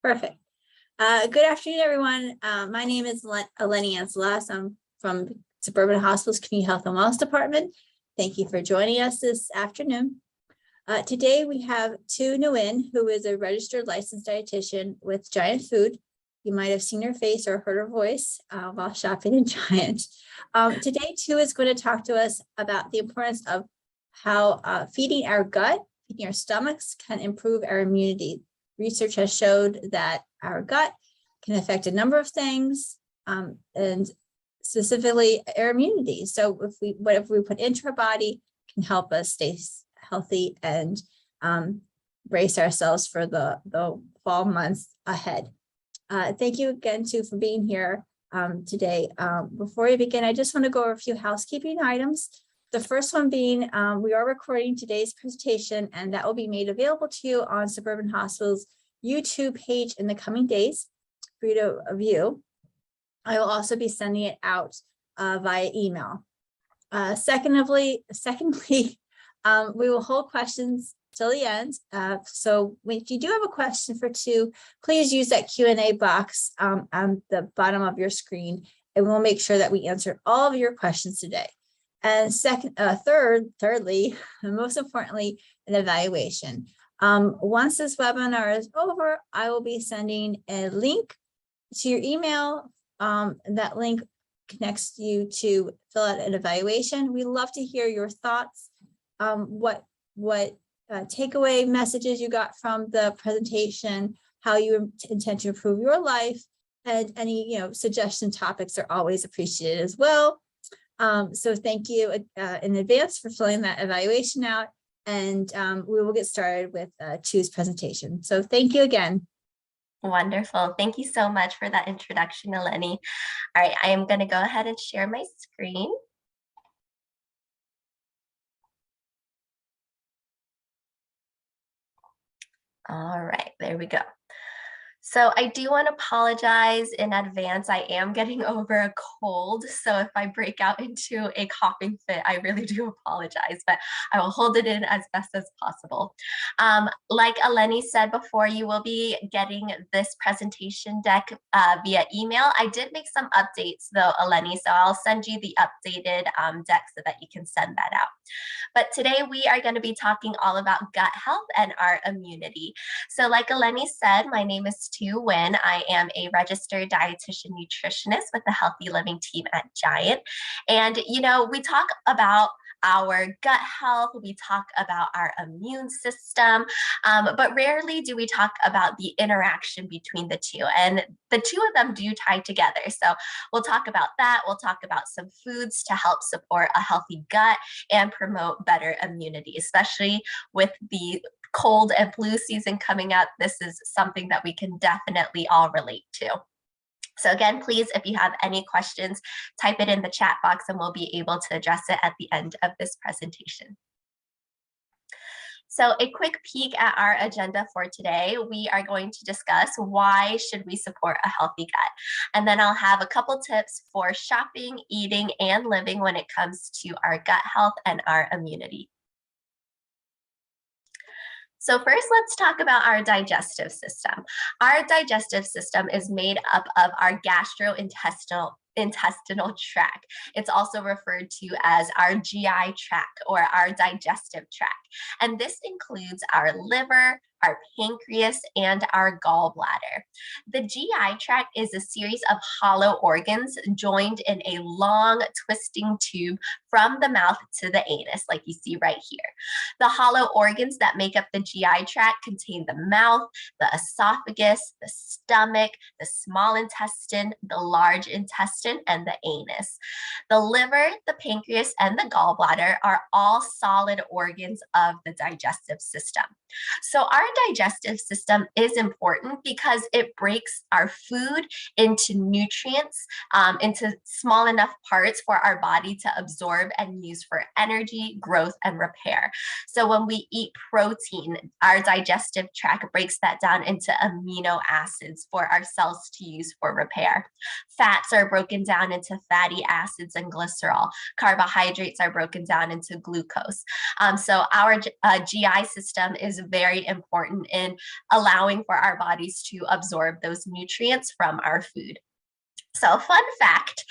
Perfect. Good afternoon, everyone. My name is Eleni Anselas. I'm from Suburban Hospital's Community Health and Wellness Department. Thank you for joining us this afternoon. Today, we have Tu Nguyen, who is a registered licensed dietitian with Giant Food. You might have seen her face or heard her voice while shopping in Giant. Today, Tu is going to talk to us about the importance of how feeding our gut, feeding our stomachs can improve our immunity. Research has showed that our gut can affect a number of things, and specifically our immunity. So whatever we put into our body can help us stay healthy and brace ourselves for the fall months ahead. Thank you again, too, for being here today. Before we begin, I just want to go over a few housekeeping items. The first one being, we are recording today's presentation, and that will be made available to you on Suburban Hospital's YouTube page in the coming days for you to view. I will also be sending it out via email. Secondly, we will hold questions till the end. So if you do have a question for Tu, please use that Q&A box on the bottom of your screen, and we'll make sure that we answer all of your questions today. And thirdly, and most importantly, an evaluation. Once this webinar is over, I will be sending a link to your email. That link connects you to fill out an evaluation. We love to hear your thoughts, what takeaway messages you got from the presentation, how you intend to improve your life, and any suggestion topics are always appreciated as well. So thank you in advance for filling that evaluation out, and we will get started with Tu's presentation. So thank you again. Wonderful. Thank you so much for that introduction, Eleni. All right, I am going to go ahead and share my screen. All right, there we go. So I do want to apologize in advance. I am getting over a cold. So if I break out into a coughing fit, I really do apologize, but I will hold it in as best as possible. Like Eleni said before, you will be getting this presentation deck via email. I did make some updates though, Eleni, so I'll send you the updated deck so that you can send that out. But today we are going to be talking all about gut health and our immunity. So like Eleni said, my name is Tu Nguyen. I am a registered dietitian nutritionist with the Healthy Living team at Giant. And, we talk about our gut health, we talk about our immune system, but rarely do we talk about the interaction between the two. And the two of them do tie together. So we'll talk about that. We'll talk about some foods to help support a healthy gut and promote better immunity, especially with the cold and flu season coming up. This is something that we can definitely all relate to. So again, please, if you have any questions, type it in the chat box and we'll be able to address it at the end of this presentation. So a quick peek at our agenda for today, we are going to discuss why should we support a healthy gut. And then I'll have a couple tips for shopping, eating, and living when it comes to our gut health and our immunity. So first, let's talk about our digestive system. Our digestive system is made up of our gastrointestinal tract. It's also referred to as our GI tract or our digestive tract. And this includes our liver, our pancreas, and our gallbladder. The GI tract is a series of hollow organs joined in a long twisting tube from the mouth to the anus, like you see right here. The hollow organs that make up the GI tract contain the mouth, the esophagus, the stomach, the small intestine, the large intestine, and the anus. The liver, the pancreas, and the gallbladder are all solid organs of the digestive system. So our digestive system is important because it breaks our food into nutrients, into small enough parts for our body to absorb and use for energy, growth, and repair. So when we eat protein, our digestive tract breaks that down into amino acids for our cells to use for repair. Fats are broken down into fatty acids and glycerol. Carbohydrates are broken down into glucose. So our GI system is very important important in allowing for our bodies to absorb those nutrients from our food. So fun fact,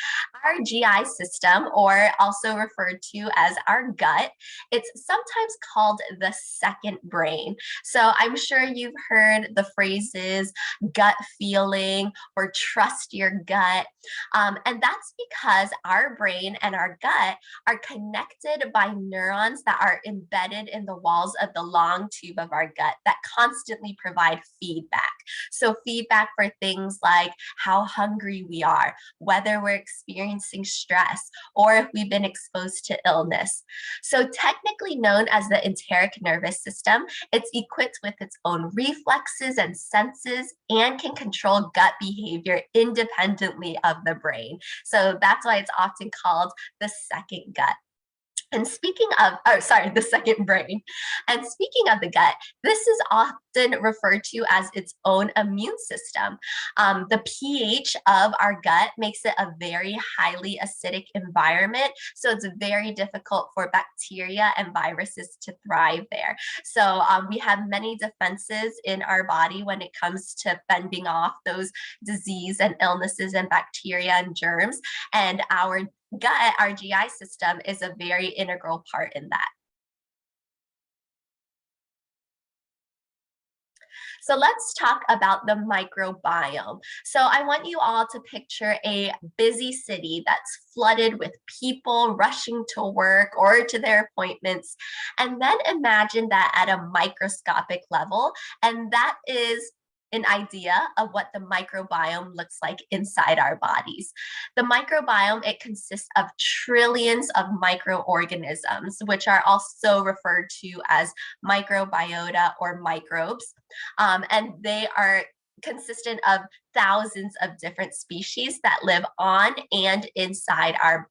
our GI system, or also referred to as our gut, it's sometimes called the second brain. So I'm sure you've heard the phrases gut feeling or trust your gut. And that's because our brain and our gut are connected by neurons that are embedded in the walls of the long tube of our gut that constantly provide feedback. So feedback for things like how hungry we are, whether we're experiencing stress, or if we've been exposed to illness. So technically known as the enteric nervous system, it's equipped with its own reflexes and senses and can control gut behavior independently of the brain. So that's why it's often called the second gut. And speaking of, the second brain. And speaking of the gut, this is often referred to as its own immune system. The pH of our gut makes it a very highly acidic environment. So it's very difficult for bacteria and viruses to thrive there. So we have many defenses in our body when it comes to fending off those disease and illnesses and bacteria and germs. And our gut, our GI system, is a very integral part in that. So let's talk about the microbiome. So I want you all to picture a busy city that's flooded with people rushing to work or to their appointments. And then imagine that at a microscopic level. And that is an idea of what the microbiome looks like inside our bodies. The microbiome, it consists of trillions of microorganisms, which are also referred to as microbiota or microbes. And they are consistent of thousands of different species that live on and inside our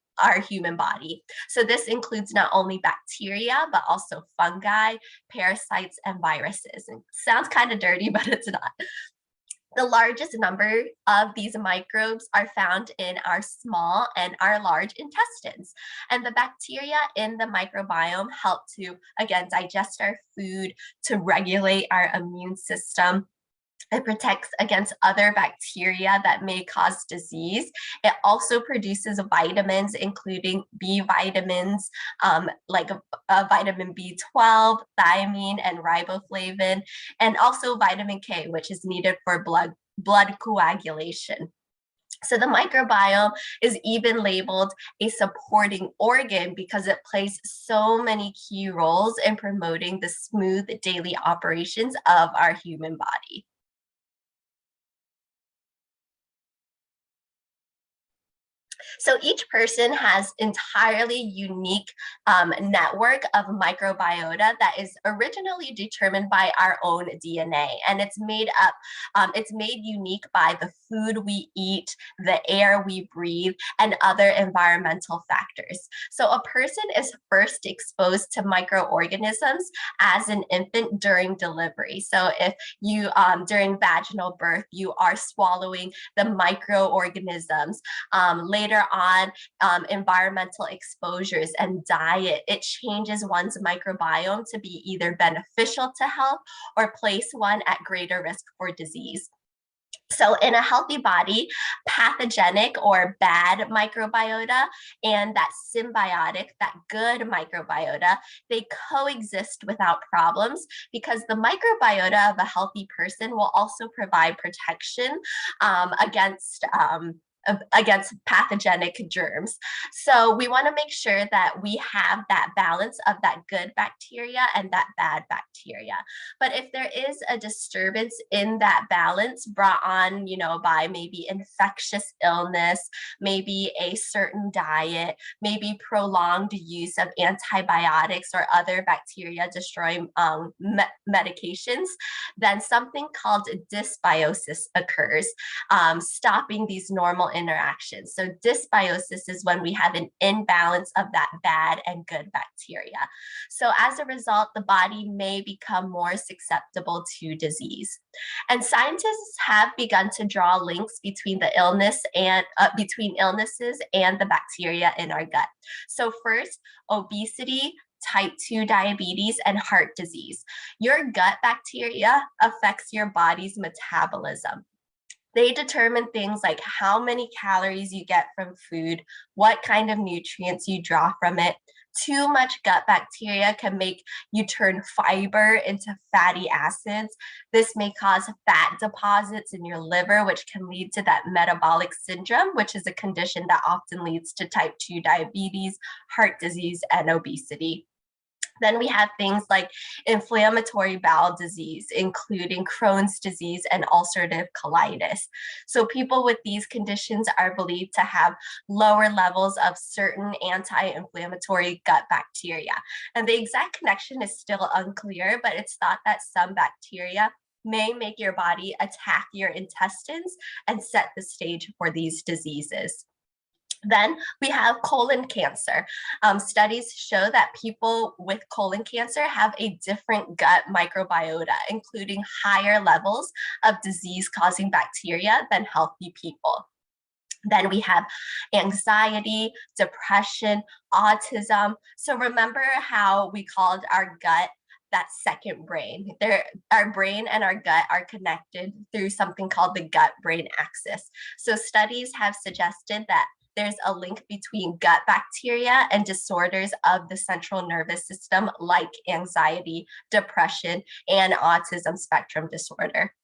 human body. So this includes not only bacteria, but also fungi, parasites, and viruses. And sounds kind of dirty, but it's not. The largest number of these microbes are found in our small and our large intestines. And the bacteria in the microbiome help to, again, digest our food, to regulate our immune system. It protects against other bacteria that may cause disease. It also produces vitamins, including B vitamins, like vitamin B12, thiamine, and riboflavin, and also vitamin K, which is needed for blood coagulation. So the microbiome is even labeled a supporting organ because it plays so many key roles in promoting the smooth daily operations of our human body. So each person has entirely unique network of microbiota that is originally determined by our own DNA, and it's made unique by the food we eat, the air we breathe, and other environmental factors. So a person is first exposed to microorganisms as an infant during delivery. So if you during vaginal birth, you are swallowing the microorganisms. Later on, environmental exposures and diet, it changes one's microbiome to be either beneficial to health or place one at greater risk for disease. So in a healthy body, pathogenic or bad microbiota and that symbiotic, that good microbiota, they coexist without problems because the microbiota of a healthy person will also provide protection against pathogenic germs. So we want to make sure that we have that balance of that good bacteria and that bad bacteria. But if there is a disturbance in that balance brought on, by maybe infectious illness, maybe a certain diet, maybe prolonged use of antibiotics or other bacteria destroying medications, then something called dysbiosis occurs, stopping these normal interactions. So dysbiosis is when we have an imbalance of that bad and good bacteria. So as a result, the body may become more susceptible to disease. And scientists have begun to draw links between the illnesses and the bacteria in our gut. So first, obesity, type 2 diabetes, and heart disease. Your gut bacteria affects your body's metabolism. They determine things like how many calories you get from food, what kind of nutrients you draw from it. Too much gut bacteria can make you turn fiber into fatty acids. This may cause fat deposits in your liver, which can lead to that metabolic syndrome, which is a condition that often leads to type 2 diabetes, heart disease, and obesity. Then we have things like inflammatory bowel disease, including Crohn's disease and ulcerative colitis. So people with these conditions are believed to have lower levels of certain anti-inflammatory gut bacteria. And the exact connection is still unclear, but it's thought that some bacteria may make your body attack your intestines and set the stage for these diseases. Then we have colon cancer. Studies show that people with colon cancer have a different gut microbiota, including higher levels of disease-causing bacteria than healthy people. Then we have anxiety, depression, autism. So remember how we called our gut that second brain. Our brain and our gut are connected through something called the gut-brain axis. So studies have suggested that there's a link between gut bacteria and disorders of the central nervous system, like anxiety, depression, and autism spectrum disorder.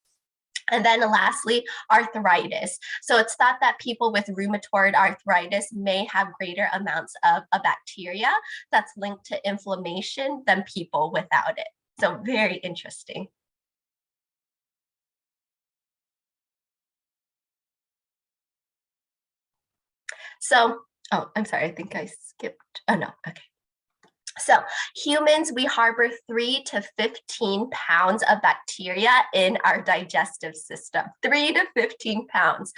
And then lastly, arthritis. So it's thought that people with rheumatoid arthritis may have greater amounts of a bacteria that's linked to inflammation than people without it. So very interesting. So, oh, I'm sorry, I think I skipped. Oh, no, okay. So humans, we harbor 3 to 15 pounds of bacteria in our digestive system, 3 to 15 pounds,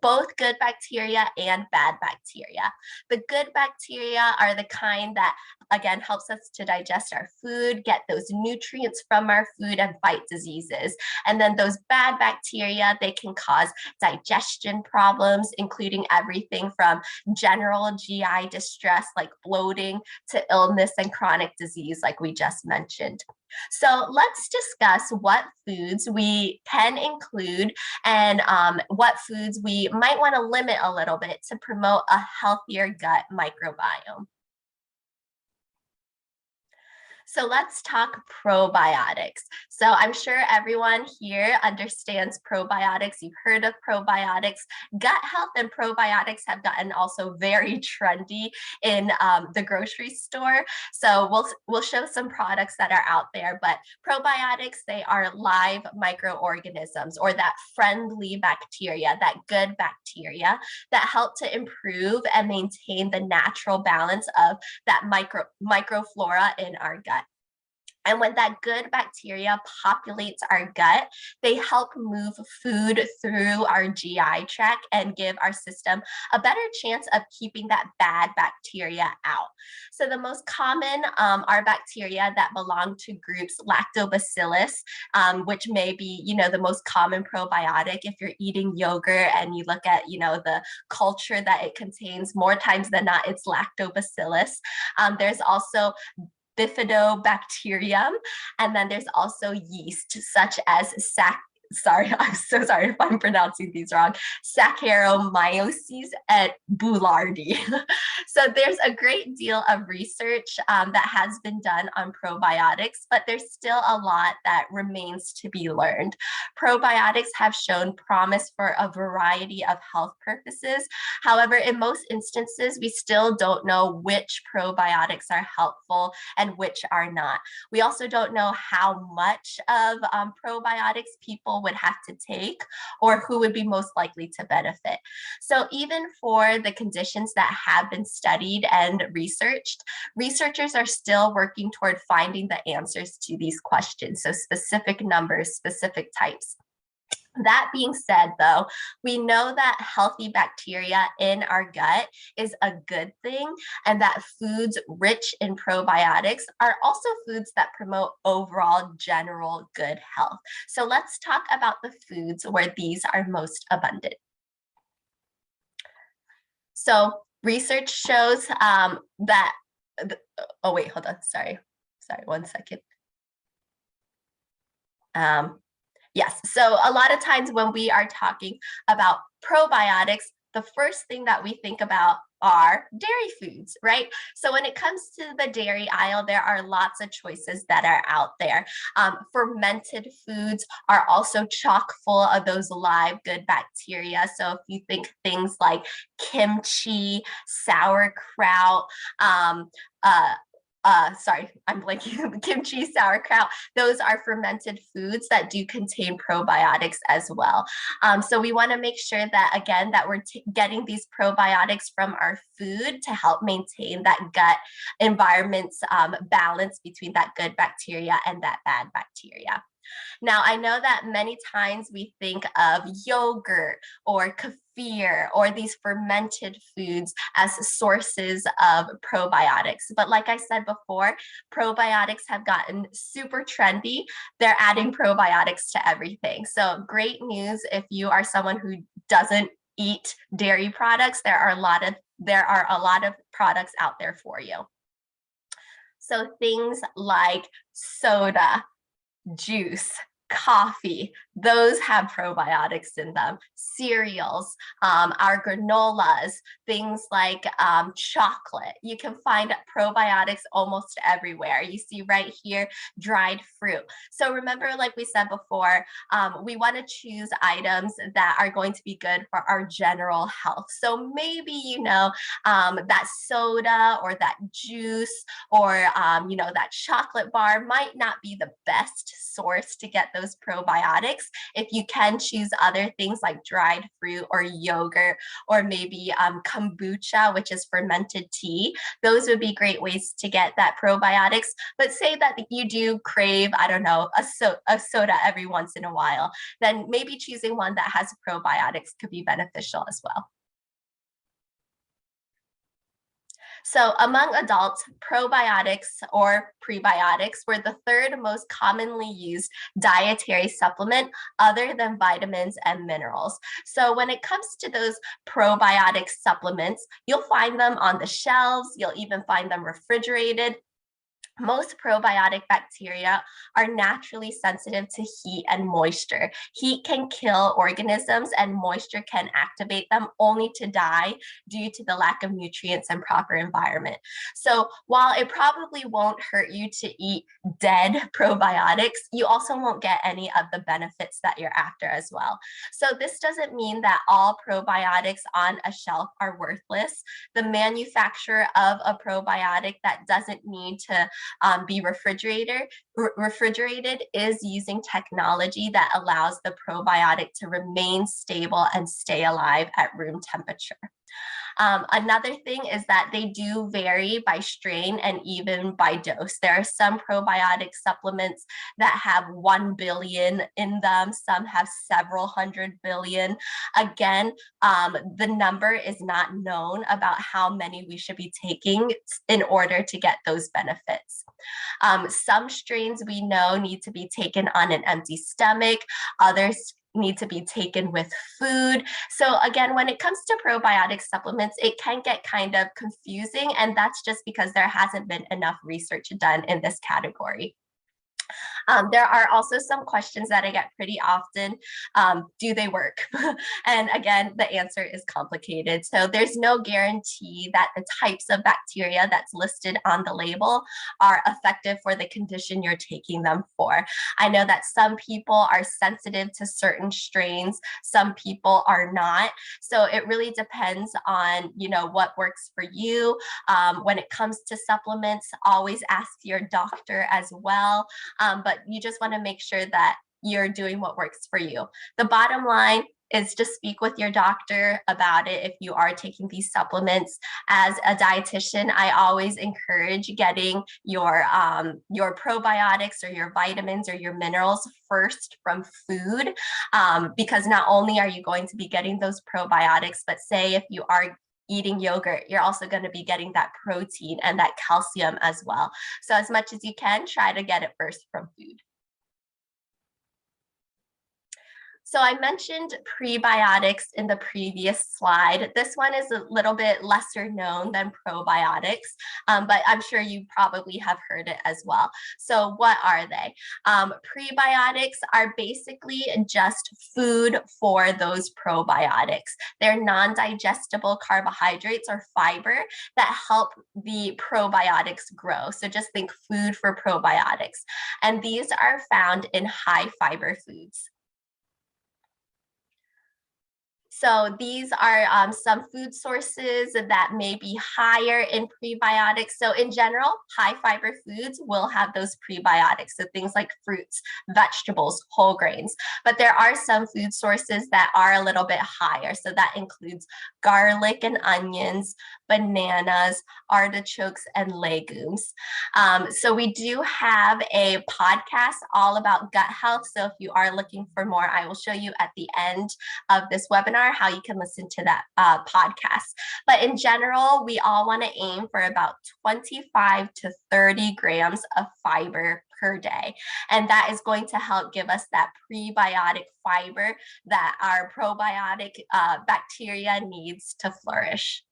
both good bacteria and bad bacteria. The good bacteria are the kind that, again, helps us to digest our food, get those nutrients from our food, and fight diseases. And then those bad bacteria, they can cause digestion problems, including everything from general GI distress like bloating to illness and chronic disease like we just mentioned. So let's discuss what foods we can include and what foods we might want to limit a little bit to promote a healthier gut microbiome. So let's talk probiotics. So I'm sure everyone here understands probiotics. You've heard of probiotics. Gut health and probiotics have gotten also very trendy in the grocery store. So we'll show some products that are out there, but probiotics, they are live microorganisms or that friendly bacteria, that good bacteria that help to improve and maintain the natural balance of that microflora in our gut. And when that good bacteria populates our gut, they help move food through our GI tract and give our system a better chance of keeping that bad bacteria out. So the most common are bacteria that belong to groups lactobacillus, which may be, the most common probiotic. If you're eating yogurt and you look at, the culture that it contains, more times than not, it's lactobacillus. There's also bifidobacterium, and then there's also yeast such as I'm so sorry if I'm pronouncing these wrong, Saccharomyces and Boulardii. So there's a great deal of research that has been done on probiotics, but there's still a lot that remains to be learned. Probiotics have shown promise for a variety of health purposes. However, in most instances, we still don't know which probiotics are helpful and which are not. We also don't know how much of probiotics people would have to take or who would be most likely to benefit. So even for the conditions that have been studied and researched, researchers are still working toward finding the answers to these questions. So specific numbers, specific types. That being said, though, we know that healthy bacteria in our gut is a good thing, and that foods rich in probiotics are also foods that promote overall general good health. So let's talk about the foods where these are most abundant. So research shows that oh wait, hold on, sorry, 1 second. Yes, so a lot of times when we are talking about probiotics, the first thing that we think about are dairy foods, right? So when it comes to the dairy aisle, there are lots of choices that are out there. Fermented foods are also chock full of those live good bacteria. So if you think things like kimchi, sauerkraut, sorry, I'm blanking, kimchi, sauerkraut, those are fermented foods that do contain probiotics as well. So we want to make sure that, again, that we're getting these probiotics from our food to help maintain that gut environment's balance between that good bacteria and that bad bacteria. Now, I know that many times we think of yogurt or kefir or these fermented foods as sources of probiotics. But like I said before, probiotics have gotten super trendy. They're adding probiotics to everything. So great news if you are someone who doesn't eat dairy products, there are a lot of products out there for you. So things like soda, juice, coffee, those have probiotics in them. Cereals, our granolas, things like chocolate. You can find probiotics almost everywhere. You see right here, dried fruit. So remember, like we said before, we want to choose items that are going to be good for our general health. So maybe, you know, that soda or that juice or, you know, that chocolate bar might not be the best source to get those probiotics. If you can choose other things like dried fruit or yogurt or maybe kombucha, which is fermented tea, those would be great ways to get that probiotics. But say that you do crave, I don't know, a soda every once in a while, then maybe choosing one that has probiotics could be beneficial as well. So among adults, probiotics or prebiotics were the third most commonly used dietary supplement other than vitamins and minerals. So when it comes to those probiotic supplements, you'll find them on the shelves, you'll even find them refrigerated. Most probiotic bacteria are naturally sensitive to heat and moisture. Heat can kill organisms and moisture can activate them only to die due to the lack of nutrients and proper environment. So while it probably won't hurt you to eat dead probiotics, you also won't get any of the benefits that you're after as well. So this doesn't mean that all probiotics on a shelf are worthless. The manufacturer of a probiotic that doesn't need to be refrigerated is using technology that allows the probiotic to remain stable and stay alive at room temperature. Another thing is that they do vary by strain and even by dose. There are some probiotic supplements that have 1 billion in them. Some have several 100 billion. Again, the number is not known about how many we should be taking in order to get those benefits. Some strains we know need to be taken on an empty stomach. Others need to be taken with food. So again, when it comes to probiotic supplements, it can get kind of confusing, and that's just because there hasn't been enough research done in this category. There are also some questions that I get pretty often. Do they work? And again, the answer is complicated. So there's no guarantee that the types of bacteria that's listed on the label are effective for the condition you're taking them for. I know that some people are sensitive to certain strains, some people are not. So it really depends on, you know, what works for you. When it comes to supplements, always ask your doctor as well. But you just want to make sure that you're doing what works for you. The bottom line is just speak with your doctor about it if you are taking these supplements. As a dietitian, I always encourage getting your probiotics or your vitamins or your minerals first from food, because not only are you going to be getting those probiotics, but say if you are eating yogurt, you're also going to be getting that protein and that calcium as well. So as much as you can, try to get it first from food. So I mentioned prebiotics in the previous slide. This one is a little bit lesser known than probiotics, but I'm sure you probably have heard it as well. So what are they? Prebiotics are basically just food for those probiotics. They're non-digestible carbohydrates or fiber that help the probiotics grow. So just think food for probiotics. And these are found in high fiber foods. So these are some food sources that may be higher in prebiotics. So in general, high fiber foods will have those prebiotics. So things like fruits, vegetables, whole grains. But there are some food sources that are a little bit higher. So that includes garlic and onions, bananas, artichokes, and legumes. So we do have a podcast all about gut health. So if you are looking for more, I will show you at the end of this webinar how you can listen to that podcast. But in general, we all want to aim for about 25 to 30 grams of fiber per day. And that is going to help give us that prebiotic fiber that our probiotic bacteria needs to flourish.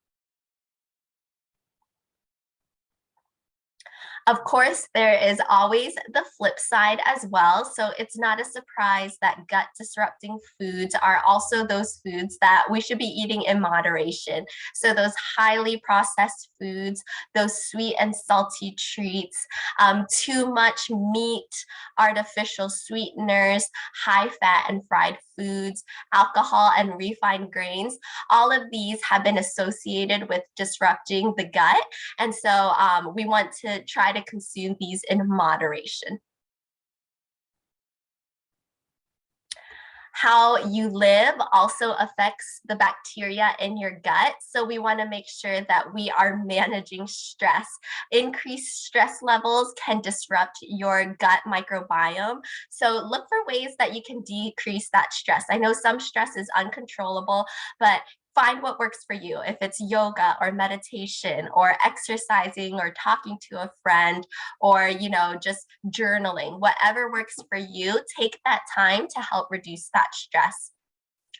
Of course, there is always the flip side as well. So it's not a surprise that gut disrupting foods are also those foods that we should be eating in moderation. So those highly processed foods, those sweet and salty treats, too much meat, artificial sweeteners, high fat and fried foods, alcohol and refined grains, all of these have been associated with disrupting the gut. And so we want to try to consume these in moderation. How you live also affects the bacteria in your gut. So we want to make sure that we are managing stress. Increased stress levels can disrupt your gut microbiome. So look for ways that you can decrease that stress. I know some stress is uncontrollable, but find what works for you. If it's yoga or meditation or exercising or talking to a friend or, just journaling, whatever works for you, take that time to help reduce that stress.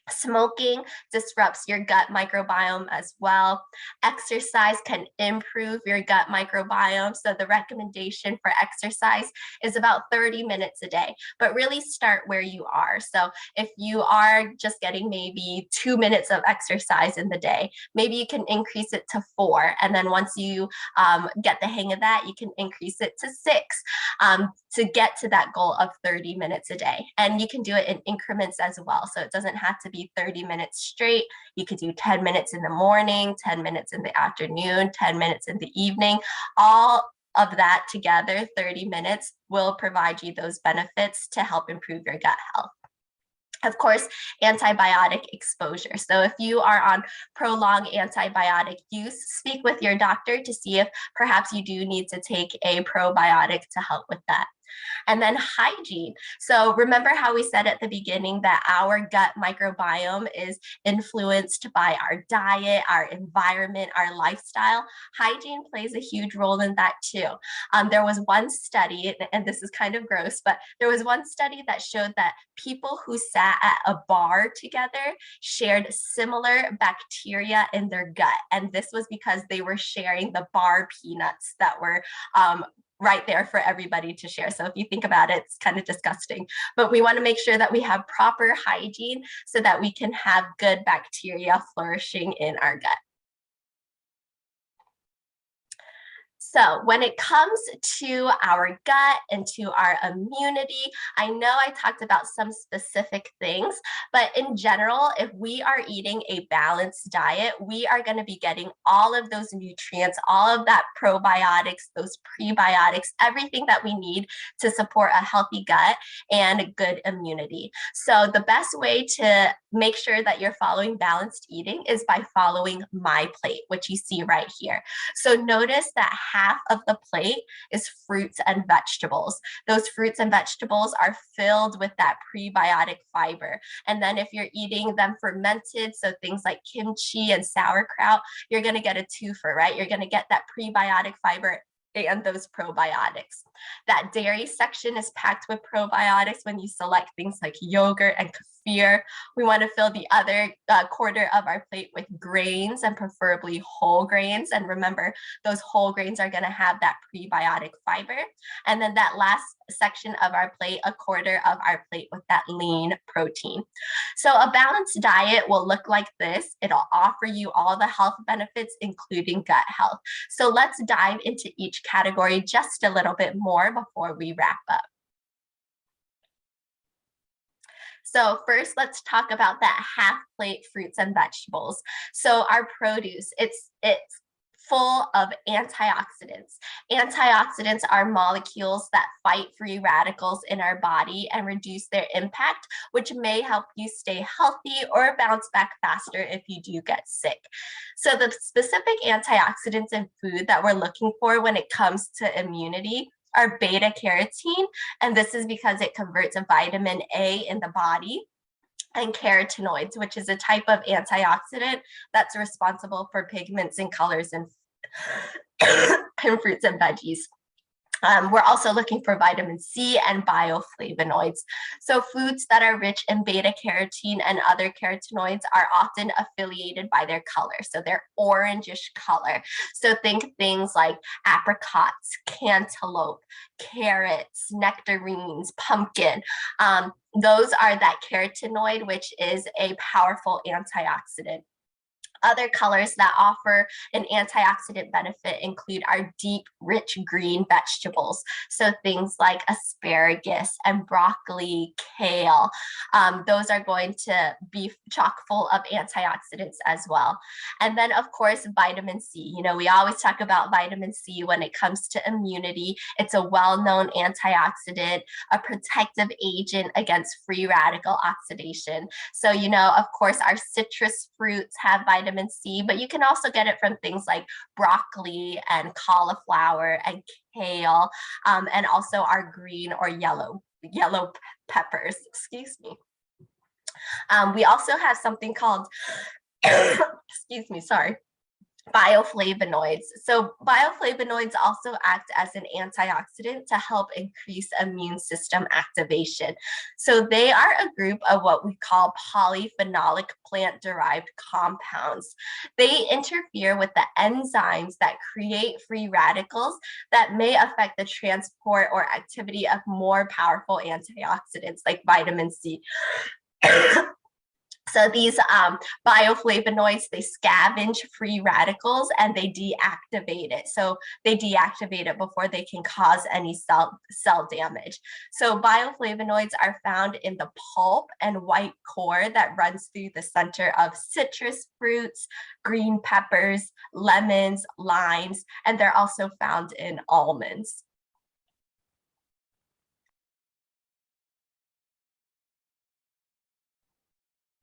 Smoking disrupts your gut microbiome as well. Exercise can improve your gut microbiome. So the recommendation for exercise is about 30 minutes a day, but really start where you are. So if you are just getting maybe 2 minutes of exercise in the day, maybe you can increase it to 4. And then once you get the hang of that, you can increase it to 6 to get to that goal of 30 minutes a day. And you can do it in increments as well. So it doesn't have to be 30 minutes straight. You could do 10 minutes in the morning, 10 minutes in the afternoon, 10 minutes in the evening. All of that together, 30 minutes, will provide you those benefits to help improve your gut health. Of course, antibiotic exposure. So if you are on prolonged antibiotic use, speak with your doctor to see if perhaps you do need to take a probiotic to help with that. And then hygiene. So remember how we said at the beginning that our gut microbiome is influenced by our diet, our environment, our lifestyle. Hygiene plays a huge role in that too. There was one study, and this is kind of gross, but there was one study that showed that people who sat at a bar together shared similar bacteria in their gut. And this was because they were sharing the bar peanuts that were right there for everybody to share. So if you think about it, it's kind of disgusting, but we want to make sure that we have proper hygiene so that we can have good bacteria flourishing in our gut. So when it comes to our gut and to our immunity, I know I talked about some specific things, but in general, if we are eating a balanced diet, we are going to be getting all of those nutrients, all of that probiotics, those prebiotics, everything that we need to support a healthy gut and good immunity. So the best way to make sure that you're following balanced eating is by following my plate, which you see right here. So notice that half of the plate is fruits and vegetables. Those fruits and vegetables are filled with that prebiotic fiber. And then if you're eating them fermented, so things like kimchi and sauerkraut, you're going to get a twofer, right? You're going to get that prebiotic fiber and those probiotics. That dairy section is packed with probiotics when you select things like yogurt and kefir. We want to fill the other quarter of our plate with grains, and preferably whole grains. And remember, those whole grains are going to have that prebiotic fiber. And then that last section of our plate, a quarter of our plate with that lean protein. So a balanced diet will look like this. It'll offer you all the health benefits, including gut health. So let's dive into each category just a little bit more before we wrap up. So first, let's talk about that half plate fruits and vegetables. So our produce, it's full of antioxidants. Antioxidants are molecules that fight free radicals in our body and reduce their impact, which may help you stay healthy or bounce back faster if you do get sick. So the specific antioxidants in food that we're looking for when it comes to immunity are beta carotene, and this is because it converts a vitamin A in the body, and carotenoids, which is a type of antioxidant that's responsible for pigments and colors in fruits and veggies. We're also looking for vitamin C and bioflavonoids. So foods that are rich in beta carotene and other carotenoids are often affiliated by their color. So they're orangish color. So think things like apricots, cantaloupe, carrots, nectarines, pumpkin. Those are that carotenoid, which is a powerful antioxidant. Other colors that offer an antioxidant benefit include our deep, rich green vegetables. So things like asparagus and broccoli, kale, those are going to be chock full of antioxidants as well. And then of course, vitamin C. You know, we always talk about vitamin C when it comes to immunity. It's a well-known antioxidant, a protective agent against free radical oxidation. So, you know, of course, our citrus fruits have vitamin C, but you can also get it from things like broccoli and cauliflower and kale, and also our green or yellow peppers, excuse me. We also have something called, excuse me, sorry, bioflavonoids. So bioflavonoids also act as an antioxidant to help increase immune system activation. So they are a group of what we call polyphenolic plant-derived compounds. They interfere with the enzymes that create free radicals that may affect the transport or activity of more powerful antioxidants like vitamin C. So these bioflavonoids, they scavenge free radicals and they deactivate it. So they deactivate it before they can cause any cell damage. So bioflavonoids are found in the pulp and white core that runs through the center of citrus fruits, green peppers, lemons, limes, and they're also found in almonds.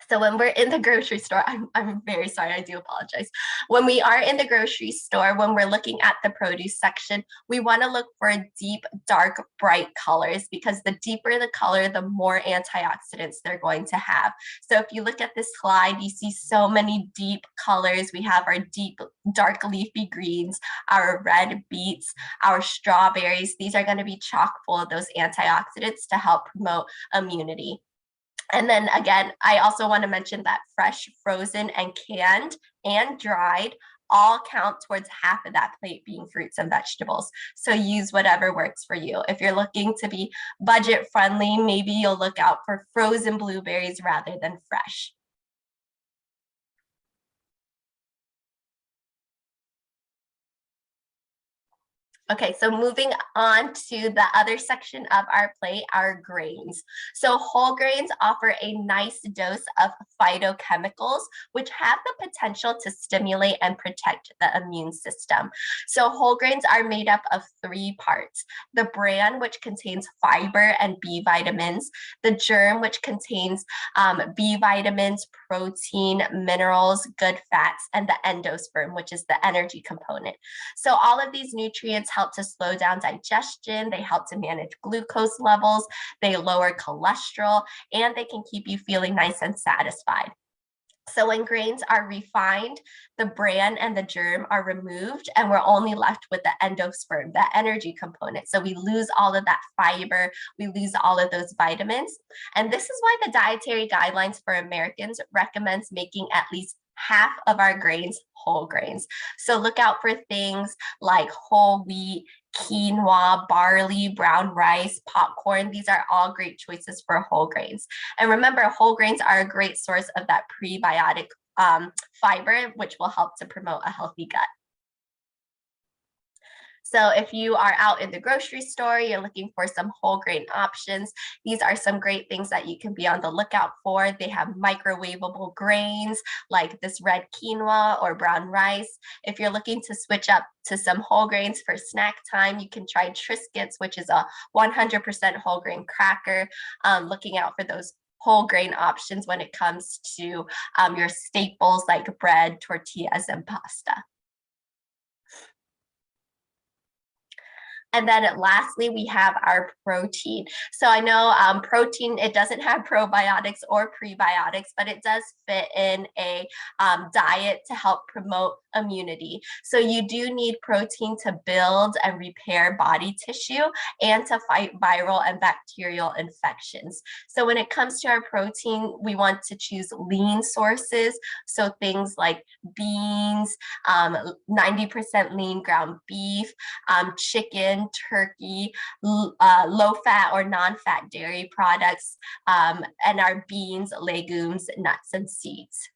So when we're in the grocery store, I'm very sorry, I do apologize. When we are in the grocery store, when we're looking at the produce section, we want to look for deep, dark, bright colors, because the deeper the color, the more antioxidants they're going to have. So if you look at this slide, you see so many deep colors. We have our deep, dark leafy greens, our red beets, our strawberries. These are going to be chock full of those antioxidants to help promote immunity. And then again, I also want to mention that fresh, frozen, and canned and dried all count towards half of that plate being fruits and vegetables. So use whatever works for you. If you're looking to be budget friendly, maybe you'll look out for frozen blueberries rather than fresh. Okay, so moving on to the other section of our plate, our grains. So whole grains offer a nice dose of phytochemicals, which have the potential to stimulate and protect the immune system. So whole grains are made up of 3 parts: the bran, which contains fiber and B vitamins, the germ, which contains B vitamins, protein, minerals, good fats, and the endosperm, which is the energy component. So all of these nutrients help to slow down digestion, they help to manage glucose levels, they lower cholesterol, and they can keep you feeling nice and satisfied. So when grains are refined, the bran and the germ are removed, and we're only left with the endosperm, that energy component. So we lose all of that fiber, we lose all of those vitamins. And this is why the dietary guidelines for Americans recommends making at least half of our grains whole grains. So look out for things like whole wheat, quinoa, barley, brown rice, popcorn. These are all great choices for whole grains. And remember, whole grains are a great source of that prebiotic fiber, which will help to promote a healthy gut. So if you are out in the grocery store, you're looking for some whole grain options, these are some great things that you can be on the lookout for. They have microwavable grains like this red quinoa or brown rice. If you're looking to switch up to some whole grains for snack time, you can try Triscuits, which is a 100% whole grain cracker. Looking out for those whole grain options when it comes to your staples like bread, tortillas, and pasta. And then lastly, we have our protein. So I know protein, it doesn't have probiotics or prebiotics, but it does fit in a diet to help promote immunity. So you do need protein to build and repair body tissue and to fight viral and bacterial infections. So when it comes to our protein, we want to choose lean sources. So things like beans, 90% lean ground beef, chicken, turkey, low fat or non-fat dairy products, and our beans, legumes, nuts, and seeds.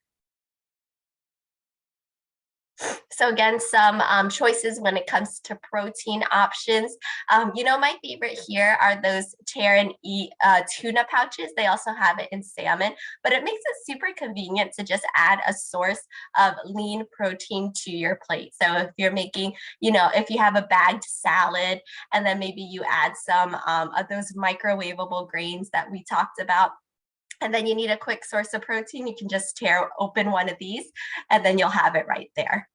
So again, some choices when it comes to protein options. My favorite here are those tear and eat tuna pouches. They also have it in salmon, but it makes it super convenient to just add a source of lean protein to your plate. So if you're making, if you have a bagged salad and then maybe you add some of those microwavable grains that we talked about, and then you need a quick source of protein, you can just tear open one of these and then you'll have it right there.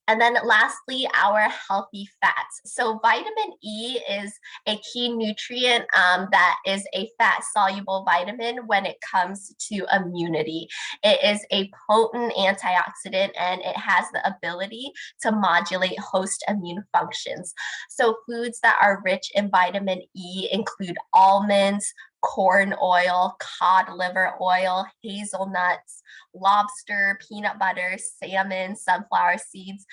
And then lastly, our healthy fats. So vitamin E is a key nutrient that is a fat-soluble vitamin when it comes to immunity. It is a potent antioxidant and it has the ability to modulate host immune functions. So foods that are rich in vitamin E include almonds, corn oil, cod liver oil, hazelnuts, lobster, peanut butter, salmon, sunflower seeds.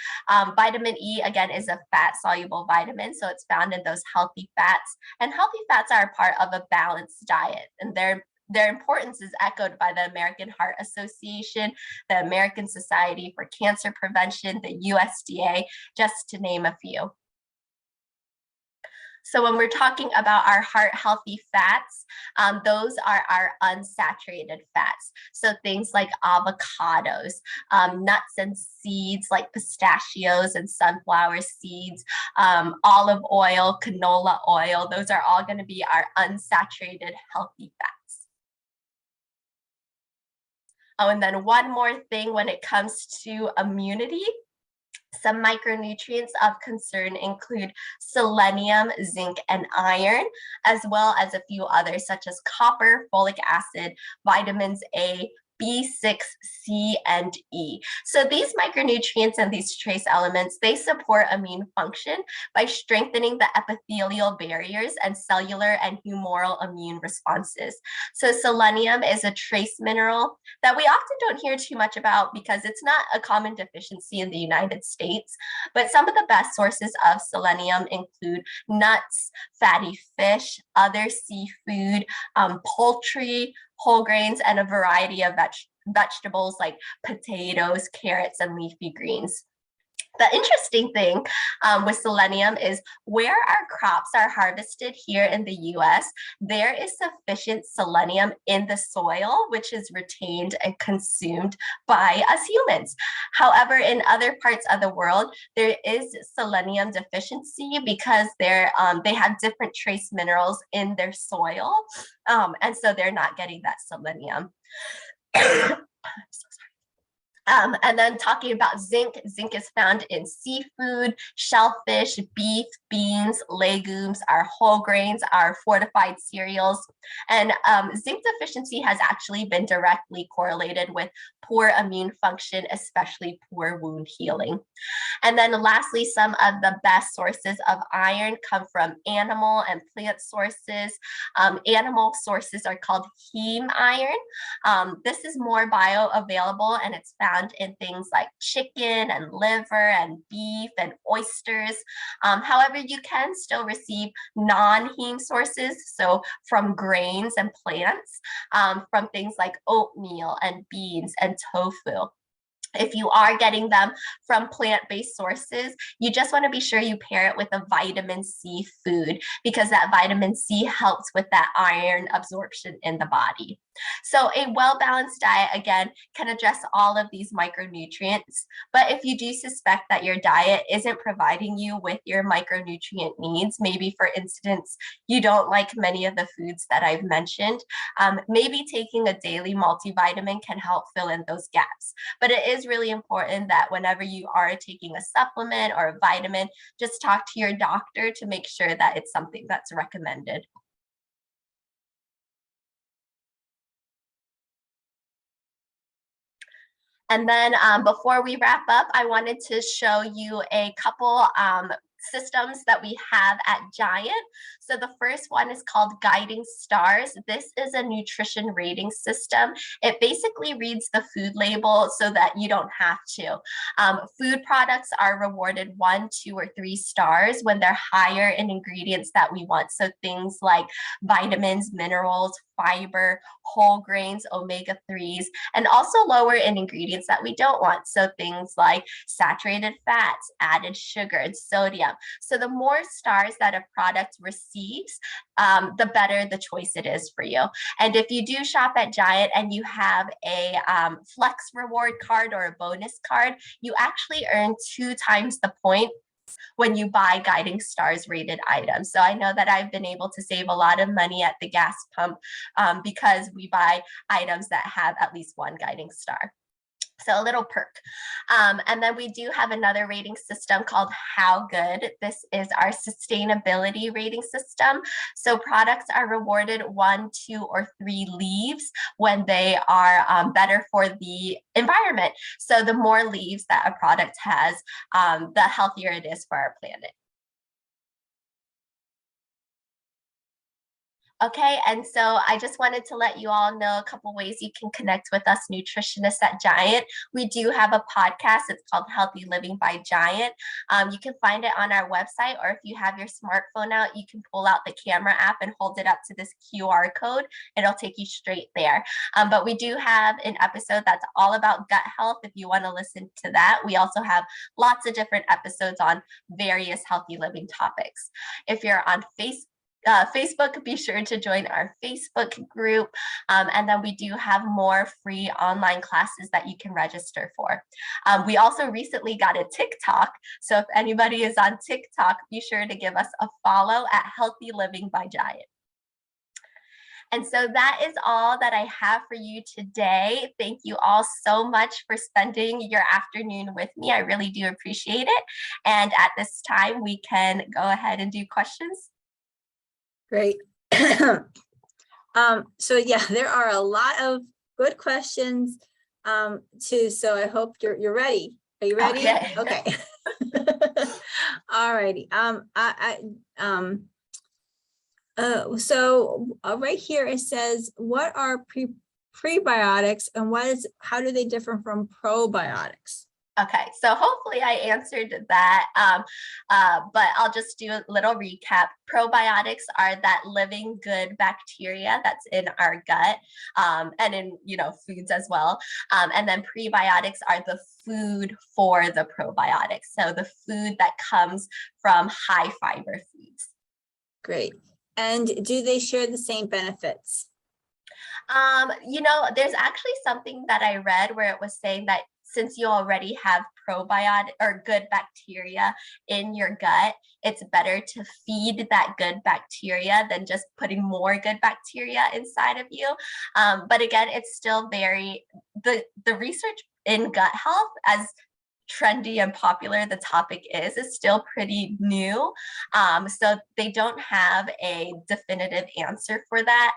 Vitamin E, again, is a fat-soluble vitamin, so it's found in those healthy fats. And healthy fats are a part of a balanced diet, and their importance is echoed by the American Heart Association, the American Society for Cancer Prevention, the USDA, just to name a few. So when we're talking about our heart healthy fats, those are our unsaturated fats. So things like avocados, nuts and seeds like pistachios and sunflower seeds, olive oil, canola oil, those are all going to be our unsaturated healthy fats. Oh, and then one more thing when it comes to immunity. Some micronutrients of concern include selenium, zinc, and iron, as well as a few others such as copper, folic acid, vitamins A, B6, C, and E. So these micronutrients and these trace elements, they support immune function by strengthening the epithelial barriers and cellular and humoral immune responses. So selenium is a trace mineral that we often don't hear too much about because it's not a common deficiency in the United States, but some of the best sources of selenium include nuts, fatty fish, other seafood, poultry, whole grains, and a variety of vegetables like potatoes, carrots, and leafy greens. The interesting thing with selenium is where our crops are harvested here in the US, there is sufficient selenium in the soil, which is retained and consumed by us humans. However, in other parts of the world, there is selenium deficiency because they have different trace minerals in their soil, and so they're not getting that selenium. I'm so sorry. And then talking about zinc, zinc is found in seafood, shellfish, beef, beans, legumes, our whole grains, our fortified cereals. And zinc deficiency has actually been directly correlated with poor immune function, especially poor wound healing. And then lastly, some of the best sources of iron come from animal and plant sources. Animal sources are called heme iron. This is more bioavailable and it's found in things like chicken and liver and beef and oysters. However, you can still receive non-heme sources, so from grains and plants, from things like oatmeal and beans and tofu. If you are getting them from plant-based sources, you just want to be sure you pair it with a vitamin C food, because that vitamin C helps with that iron absorption in the body. So a well-balanced diet, again, can address all of these micronutrients. But if you do suspect that your diet isn't providing you with your micronutrient needs, maybe for instance, you don't like many of the foods that I've mentioned, maybe taking a daily multivitamin can help fill in those gaps. But it is really important that whenever you are taking a supplement or a vitamin, just talk to your doctor to make sure that it's something that's recommended. And then before we wrap up, I wanted to show you a couple systems that we have at Giant. So the first one is called Guiding Stars. This is a nutrition rating system. It basically reads the food label so that you don't have to. Food products are rewarded 1, 2, or 3 stars when they're higher in ingredients that we want. So things like vitamins, minerals, fiber, whole grains, omega-3s, and also lower in ingredients that we don't want. So things like saturated fats, added sugar, and sodium. So the more stars that a product receives, the better the choice it is for you. And if you do shop at Giant and you have a flex reward card or a bonus card, you actually earn 2 times the point when you buy Guiding Stars rated items. So I know that I've been able to save a lot of money at the gas pump because we buy items that have at least 1 Guiding Star. So a little perk. And then we do have another rating system called How Good. This is our sustainability rating system. So products are rewarded 1, 2, or 3 leaves when they are better for the environment. So the more leaves that a product has, the healthier it is for our planet. Okay, and so I just wanted to let you all know a couple ways you can connect with us nutritionists at Giant. We do have a podcast. It's called Healthy Living by Giant. You can find it on our website, or if you have your smartphone out, you can pull out the camera app and hold it up to this QR code. It'll take you straight there. But we do have an episode that's all about gut health if you want to listen to that. We also have lots of different episodes on various healthy living topics. If you're on Facebook, be sure to join our Facebook group. And then we do have more free online classes that you can register for. We also recently got a TikTok. So if anybody is on TikTok, be sure to give us a follow at Healthy Living by Giant. And so that is all that I have for you today. Thank you all so much for spending your afternoon with me. I really do appreciate it. And at this time, we can go ahead and do questions. Great. So yeah, there are a lot of good questions too. So I hope you're ready. Are you ready? Okay. All righty. Right here it says, what are prebiotics and how do they differ from probiotics? Okay, so hopefully I answered that, but I'll just do a little recap. Probiotics are that living good bacteria that's in our gut and in foods as well. And then prebiotics are the food for the probiotics. So the food that comes from high fiber foods. Great. And do they share the same benefits? There's actually something that I read where it was saying that since you already have probiotic or good bacteria in your gut, it's better to feed that good bacteria than just putting more good bacteria inside of you. But again, it's still the research in gut health, as trendy and popular the topic is still pretty new. So they don't have a definitive answer for that.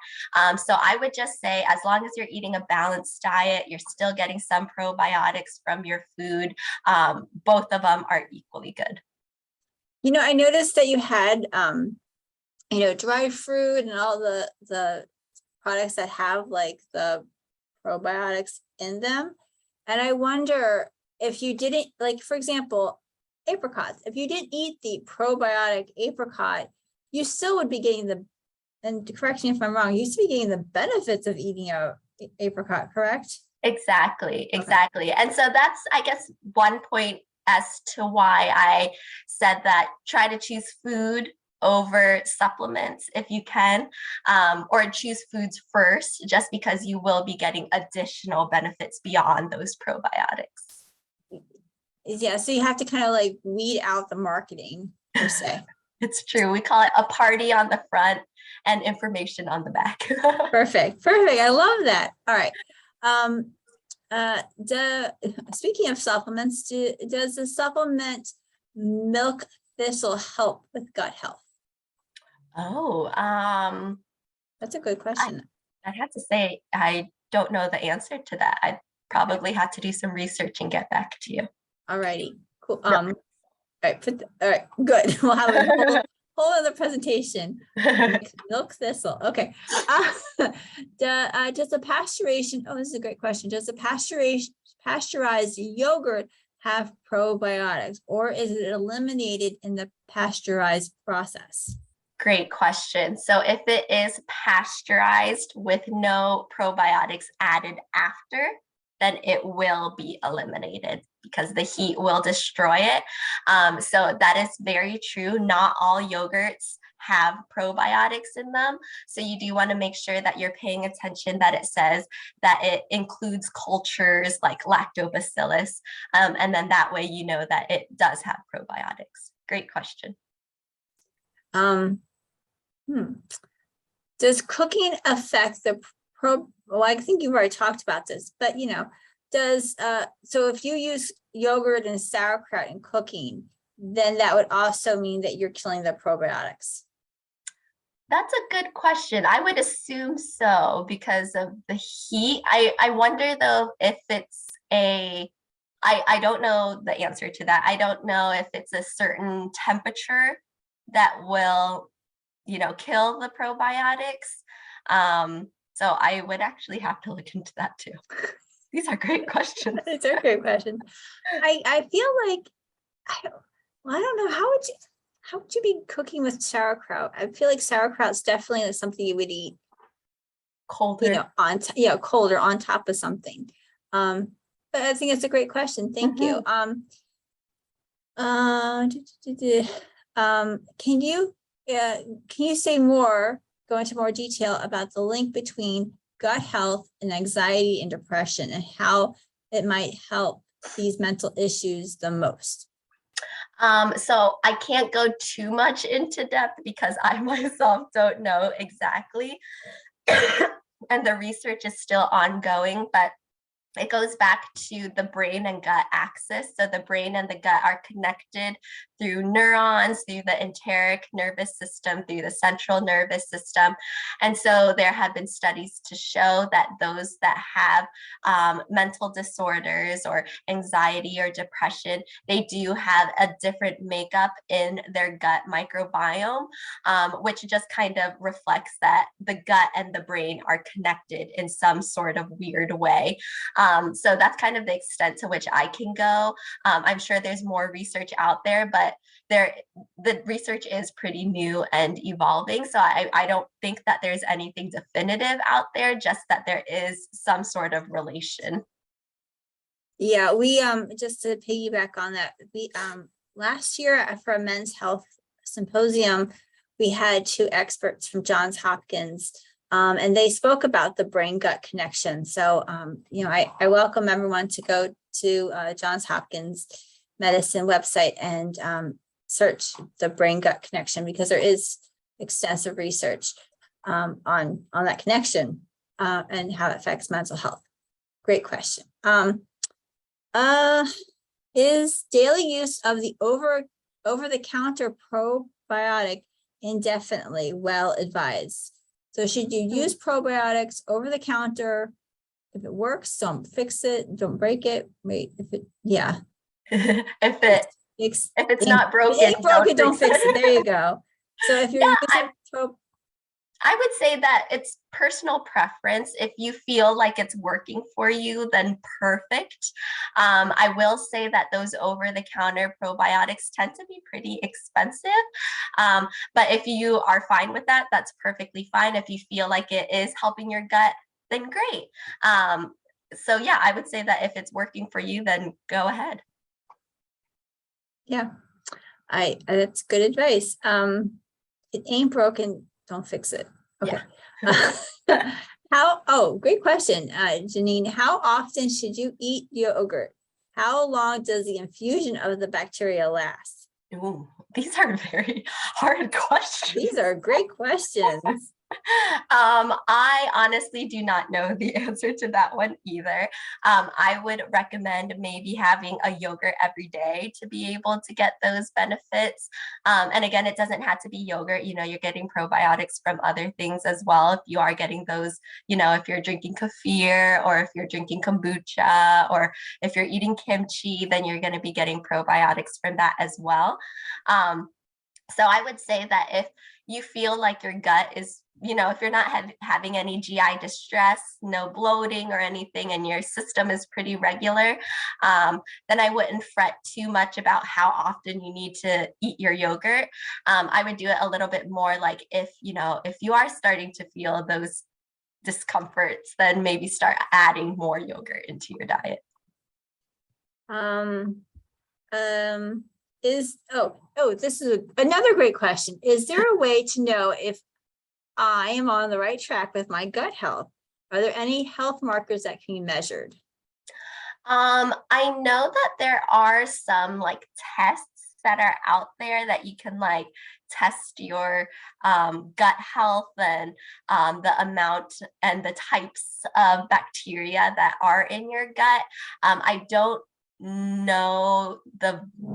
So I would just say, as long as you're eating a balanced diet, you're still getting some probiotics from your food. Both of them are equally good. You know, I noticed that you had, you know, dried fruit and all the products that have like the probiotics in them. And I wonder if you didn't, like, for example, apricots, if you didn't eat the probiotic apricot, you still would be getting the, and correct me if I'm wrong, you used to be getting the benefits of eating a apricot, correct? Exactly. And so that's, I guess, one point as to why I said that try to choose food over supplements if you can, or choose foods first, just because you will be getting additional benefits beyond those probiotics. Yeah, so you have to kind of like weed out the marketing per se. It's true. We call it a party on the front and information on the back. Perfect. I love that. All right. Speaking of supplements, does the supplement milk thistle help with gut health? Oh, That's a good question. I have to say, I don't know the answer to that. I probably have to do some research and get back to you. All righty, cool. No. All right, good. We'll have a whole other presentation. Milk thistle. Okay. Does the pasteurization? Oh, this is a great question. Does the pasteurized yogurt have probiotics, or is it eliminated in the pasteurized process? Great question. So if it is pasteurized with no probiotics added after, then it will be eliminated because the heat will destroy it. So that is very true. Not all yogurts have probiotics in them. So you do want to make sure that you're paying attention, that it says that it includes cultures like lactobacillus. And then that way you know that it does have probiotics. Great question. Does cooking affect the well, I think you've already talked about this, but you know, does so if you use yogurt and sauerkraut in cooking, then that would also mean that you're killing the probiotics? That's a good question. I would assume so because of the heat. I wonder though if it's I don't know the answer to that. I don't know if it's a certain temperature that will, you know, kill the probiotics. So I would actually have to look into that too. These are great questions. It's a great question. I feel like I don't know, how would you be cooking with sauerkraut? I feel like sauerkraut's definitely something you would eat Colder. You know, colder on top of something. But I think it's a great question. Thank you. Can you say more, go into more detail about the link between gut health and anxiety and depression, and how it might help these mental issues the most? So I can't go too much into depth because I myself don't know exactly. And the research is still ongoing, but it goes back to the brain and gut axis. So the brain and the gut are connected through neurons, through the enteric nervous system, through the central nervous system. And so there have been studies to show that those that have mental disorders or anxiety or depression, they do have a different makeup in their gut microbiome, which just kind of reflects that the gut and the brain are connected in some sort of weird way. So that's kind of the extent to which I can go. I'm sure there's more research out there, but the research is pretty new and evolving. So I don't think that there's anything definitive out there, just that there is some sort of relation. Yeah, we just to piggyback on that, we last year for a men's health symposium, we had 2 experts from Johns Hopkins. And they spoke about the brain-gut connection. So, you know, I welcome everyone to go to Johns Hopkins Medicine website and search the brain-gut connection, because there is extensive research on that connection and how it affects mental health. Great question. Is daily use of the over-the-counter probiotic indefinitely well advised? So should you use probiotics over the counter? If it works, don't fix it, don't break it. Wait, if it, yeah. If it's not broken, Don't fix it. There you go. So if you're using I would say that it's personal preference. If you feel like it's working for you, then perfect. I will say that those over-the-counter probiotics tend to be pretty expensive. But if you are fine with that, that's perfectly fine. If you feel like it is helping your gut, then great. So yeah, I would say that if it's working for you, then go ahead. Yeah, that's good advice. It ain't broken, don't fix it. Okay. Yeah. Great question, Janine. How often should you eat yogurt? How long does the infusion of the bacteria last? Ooh, these are very hard questions. These are great questions. I honestly do not know the answer to that one either. I would recommend maybe having a yogurt every day to be able to get those benefits. And again, it doesn't have to be yogurt. You're getting probiotics from other things as well. If you are getting those, if you're drinking kefir, or if you're drinking kombucha, or if you're eating kimchi, then you're going to be getting probiotics from that as well. So I would say that if you feel like your gut is, if you're not having any GI distress, no bloating or anything, and your system is pretty regular, then I wouldn't fret too much about how often you need to eat your yogurt. I would do it a little bit more like if you are starting to feel those discomforts, then maybe start adding more yogurt into your diet. This is another great question. Is there a way to know if I am on the right track with my gut health? Are there any health markers that can be measured? I know that there are some tests that are out there that you can test your gut health and the amount and the types of bacteria that are in your gut. I don't know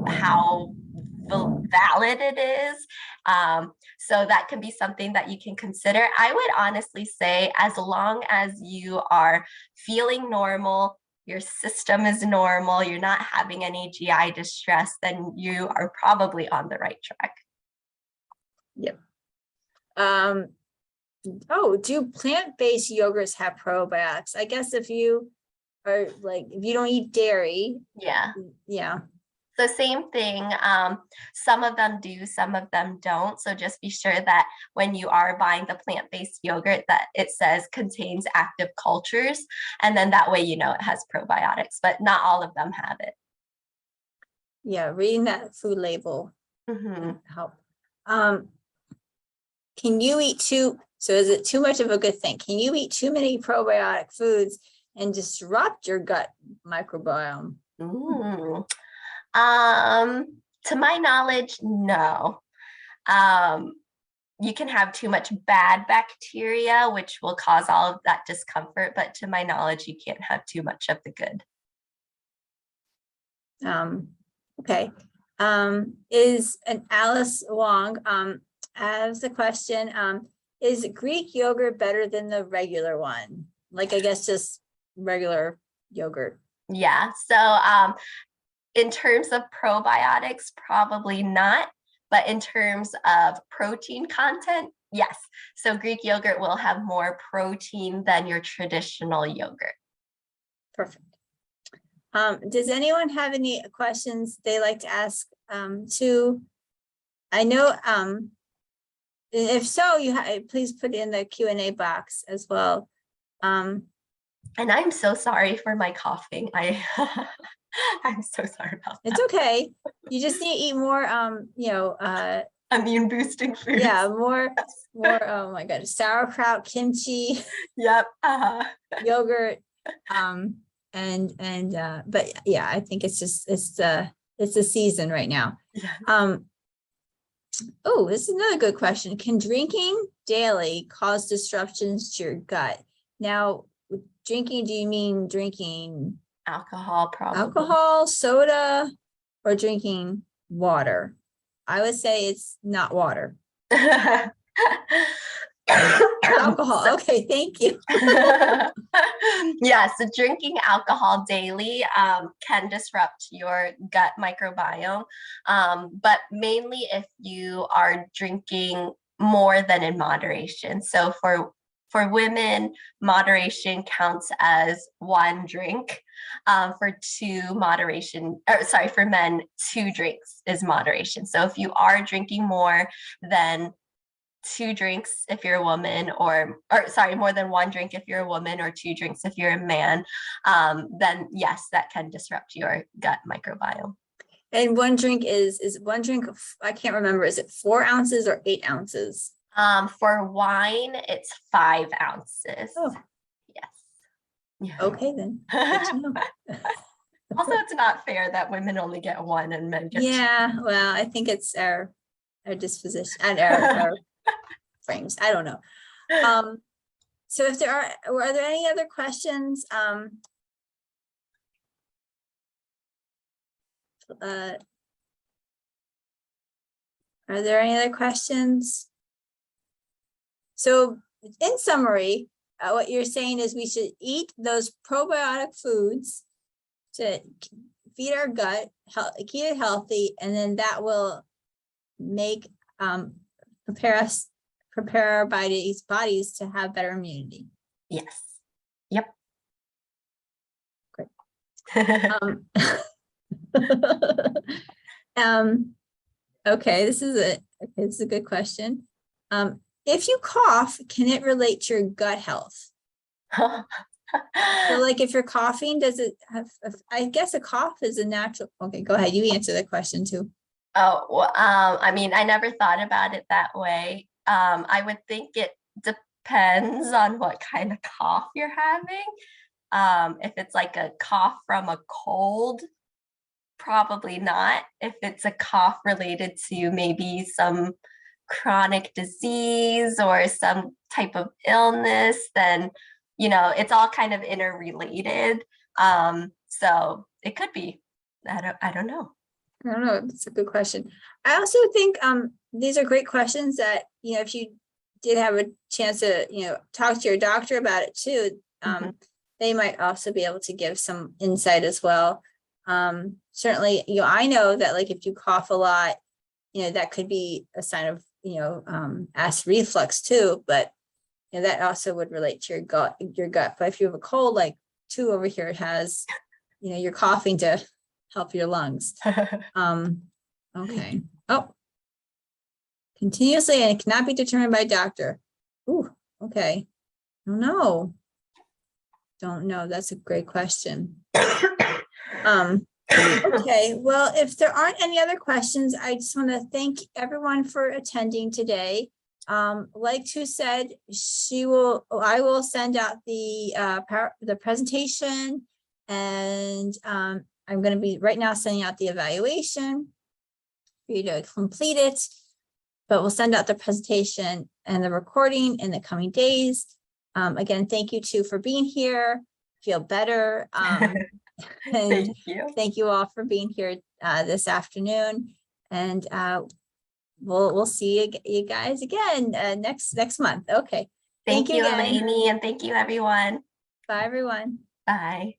how valid it is. So that can be something that you can consider. I would honestly say as long as you are feeling normal, your system is normal, you're not having any GI distress, then you are probably on the right track. Yep. Do plant-based yogurts have probiotics? I guess if you are if you don't eat dairy. Yeah. So same thing. Some of them do, some of them don't. So just be sure that when you are buying the plant-based yogurt that it says contains active cultures. And then that way, it has probiotics, but not all of them have it. Yeah, reading that food label help. Can you eat so is it too much of a good thing? Can you eat too many probiotic foods and disrupt your gut microbiome? To my knowledge, no. You can have too much bad bacteria, which will cause all of that discomfort, but to my knowledge, you can't have too much of the good. Okay. Is an Alice Wong as a question, is Greek yogurt better than the regular one? I guess just regular yogurt. Yeah. So in terms of probiotics, probably not. But in terms of protein content, yes. So Greek yogurt will have more protein than your traditional yogurt. Perfect. Does anyone have any questions they like to ask to? I know, if so, please put it in the Q&A box as well. And I'm so sorry for my coughing. I'm so sorry about that. It's okay. You just need to eat more, immune boosting foods. Yeah, more, oh my God, sauerkraut, kimchi. Yep. Yogurt. But yeah, I think it's the season right now. Yeah. This is another good question. Can drinking daily cause disruptions to your gut? Now, drinking, do you mean drinking Alcohol, probably. Alcohol, soda, or drinking water? I would say it's not water. Alcohol. Okay, thank you. Yeah, so drinking alcohol daily can disrupt your gut microbiome, but mainly if you are drinking more than in moderation. So for women, moderation counts as 1 drink. For men, 2 drinks is moderation. So if you are drinking more than 2 drinks if you're a woman, or more than 1 drink if you're a woman, or 2 drinks if you're a man, then yes, that can disrupt your gut microbiome. And 1 drink is 1 drink, I can't remember, is it 4 ounces or 8 ounces? For wine, it's 5 ounces. Oh. Yes. Yeah. Okay, then. Good to know. Also, it's not fair that women only get 1 and men get 2. Yeah, well, I think it's our disposition and our frames. I don't know. So if were there any other questions? Are there any other questions? So in summary, what you're saying is we should eat those probiotic foods to feed our gut, keep it healthy, and then that will make prepare our bodies to have better immunity. Yes. Yep. Great. Okay, this is a good question. If you cough, can it relate to your gut health? So like if you're coughing, does it have, I guess a cough is a natural, okay, go ahead, you answer the question too. Oh, well, I mean, I never thought about it that way. I would think it depends on what kind of cough you're having. If it's like a cough from a cold, probably not. If it's a cough related to maybe some chronic disease or some type of illness, then, it's all kind of interrelated. So it could be. I don't know. I don't know. It's a good question. I also think these are great questions that, if you did have a chance to, talk to your doctor about it too, they might also be able to give some insight as well. Certainly, I know that like if you cough a lot, that could be a sign of, acid reflux too, but that also would relate to your gut. But if you have a cold, like 2 over here has, you're coughing to help your lungs. Okay. Oh, continuously, and it cannot be determined by doctor. Ooh, okay. Don't know. That's a great question. Okay, well, if there aren't any other questions, I just want to thank everyone for attending today. Like Tu said, I will send out the presentation, and I'm going to be right now sending out the evaluation for you to complete it, but we'll send out the presentation and the recording in the coming days. Again, thank you Tu for being here. Feel better. And thank you all for being here this afternoon, and we'll see you guys again next month. Okay. Thank you, Elaine, and thank you, everyone. Bye, everyone. Bye.